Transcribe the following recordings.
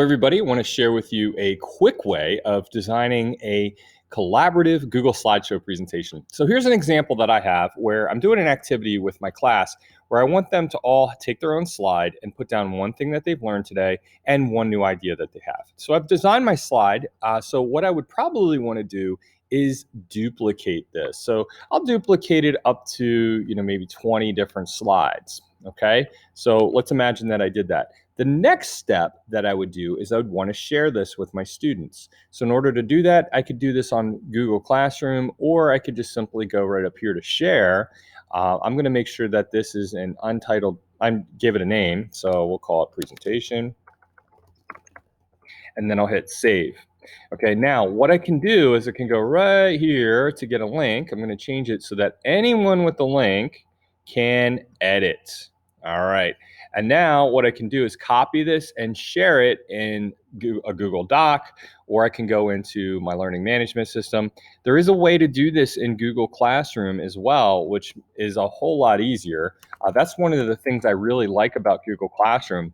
Everybody, I want to share with you a quick way of designing a collaborative Google Slideshow presentation. So here's an example that I have where I'm doing an activity with my class where I want them to all take their own slide and put down one thing that they've learned today and one new idea that they have. So I've designed my slide. So what I would probably want to do is duplicate this. So I'll duplicate it up to, maybe 20 different slides. Okay, so let's imagine that I did that. The next step that I would do is I would want to share this with my students. So in order to do that, I could do this on Google Classroom, or I could just simply go right up here to share. I'm going to make sure that this is an untitled, give it a name. So we'll call it presentation. And then I'll hit save. Okay, now what I can do is I can go right here to get a link. I'm going to change it so that anyone with the link can edit. All right. And now what I can do is copy this and share it in a Google Doc, or I can go into my learning management system. There is a way to do this in Google Classroom as well, which is a whole lot easier. That's one of the things I really like about Google Classroom,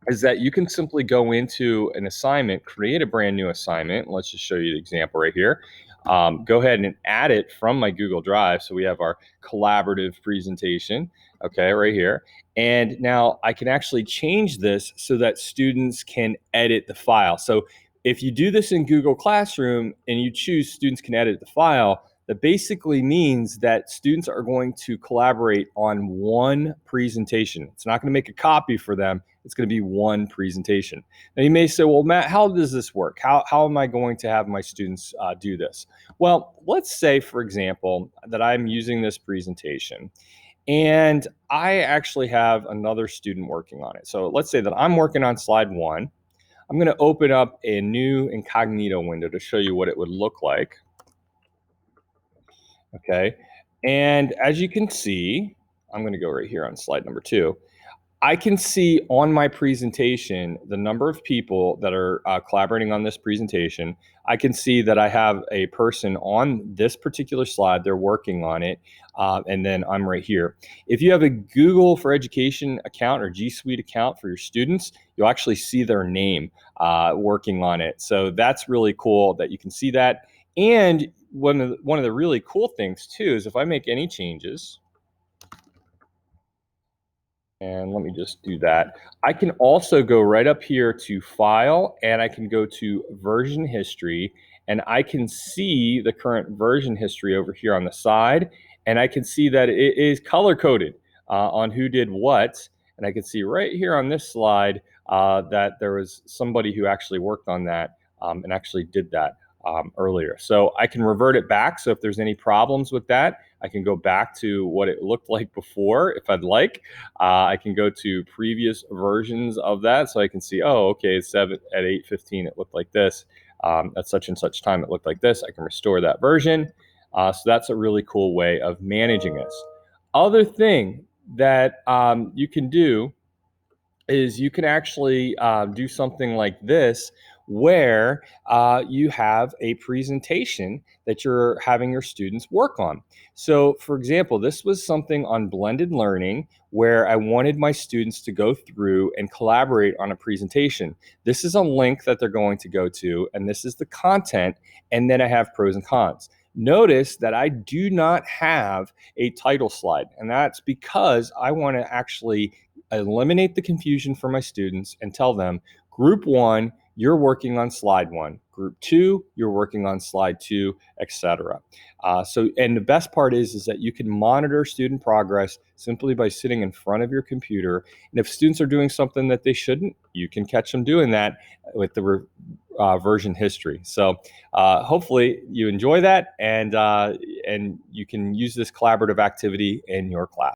is that you can simply go into an assignment, create a brand new assignment. Let's just show you the example right here. Go ahead and add it from my Google Drive. So we have our collaborative presentation, okay, right here. And now I can actually change this so that students can edit the file. So if you do this in Google Classroom and you choose students can edit the file, that basically means that students are going to collaborate on one presentation. It's not going to make a copy for them. It's going to be one presentation. Now you may say, well, Matt, how does this work? How am I going to have my students do this? Well, let's say, for example, that I'm using this presentation and I actually have another student working on it. So let's say that I'm working on slide 1. I'm going to open up a new incognito window to show you what it would look like. Okay, and as you can see, I'm going to go right here on slide number 2. I can see on my presentation the number of people that are collaborating on this presentation. I can see that I have a person on this particular slide, they're working on it, and then I'm right here. If you have a Google for Education account or G Suite account for your students, you'll actually see their name working on it. So that's really cool that you can see that. And one of the really cool things too is if I make any changes, and let me just do that. I can also go right up here to File, and I can go to Version History, and I can see the current version history over here on the side, and I can see that it is color-coded on who did what, and I can see right here on this slide that there was somebody who actually worked on that and actually did that earlier. So I can revert it back, so if there's any problems with that, I can go back to what it looked like before if I'd like. I can go to previous versions of that, so I can see, oh, okay, at 8:15 it looked like this. At such and such time it looked like this. I can restore that version. So that's a really cool way of managing this. Other thing that you can do is you can actually do something like this, where you have a presentation that you're having your students work on. So for example, this was something on blended learning where I wanted my students to go through and collaborate on a presentation. This is a link that they're going to go to, and this is the content, and then I have pros and cons. Notice that I do not have a title slide, and that's because I want to actually eliminate the confusion for my students and tell them, group 1, you're working on slide 1. Group 2, you're working on slide 2, etc. And the best part is that you can monitor student progress simply by sitting in front of your computer. And if students are doing something that they shouldn't, you can catch them doing that with the version history. So hopefully you enjoy that, and you can use this collaborative activity in your class.